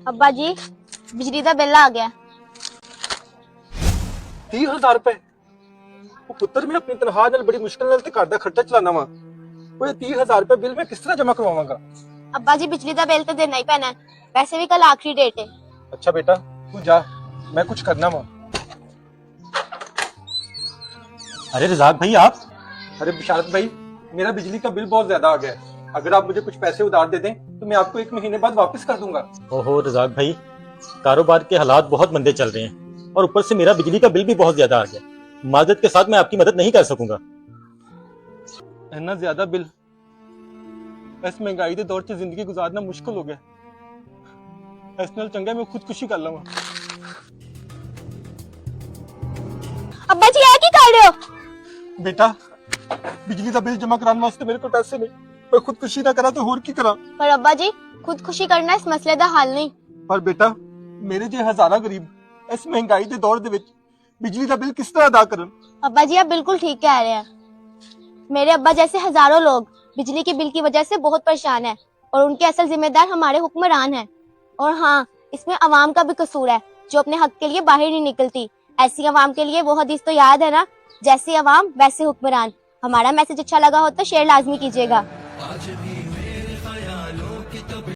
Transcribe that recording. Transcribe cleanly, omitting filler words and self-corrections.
अब्बा जी बिजली का बिल आ गया। 30,000 रुपए। वो पुत्र मैं अपनी तनख्वाह नाल बड़ी मुश्किल नाल ते घर दा खर्चा चलाना वा। वो 30,000 रुपए बिल मैं किस तरह जमा करवावांगा? अब्बा जी बिजली का बिल तो देना ही पैना है, वैसे भी कल आखिरी डेट है। अच्छा बेटा तू जा, मैं कुछ करना वा। अरे रजाक भाई आप। अरे बिशारत भाई, मेरा बिजली का बिल बहुत ज्यादा आ गया है। अगर आप मुझे कुछ पैसे उधार दे दें तो मैं आपको 1 महीने बाद वापस कर दूंगा। ओहो रजाक भाई, कारोबार के हालात बहुत मंदे चल रहे हैं और ऊपर से मेरा बिजली का बिल भी बहुत ज्यादा आ गया। माजरत के साथ मैं आपकी मदद नहीं कर सकूंगा। इतना ज्यादा बिल इस महंगाई के दौर च जिंदगी गुजारना मुश्किल हो गया। इस नाल चंगा मैं खुदकुशी कर लवां। अब्बा जी ये की कर रहे हो? बेटा बिजली का बिल जमा कराने वास्ते मेरे को पैसे नहीं, मैं खुदकुशी ना करा तो होर की करा। पर अब्बा जी खुदकुशी करना इस मसले का हल नहीं। पर बेटा मेरे जे हजारा गरीब इस महंगाई के दौर दे विच बिजली का बिल किस तरह अदा करन? अब्बा जी आप बिल्कुल ठीक कह रहे हैं। मेरे अब्बा जैसे हजारों लोग बिजली के बिल की वजह से बहुत परेशान है और उनके असल जिम्मेदार हमारे हुक्मरान हैं। और हाँ, इसमें अवाम का भी कसूर है जो अपने हक के लिए बाहर नहीं निकलती। ऐसी अवाम के लिए वो हदीस तो याद है ना, जैसे अवाम वैसे हुक्मरान। हमारा मैसेज अच्छा लगा हो तो शेयर लाजमी कीजिएगा।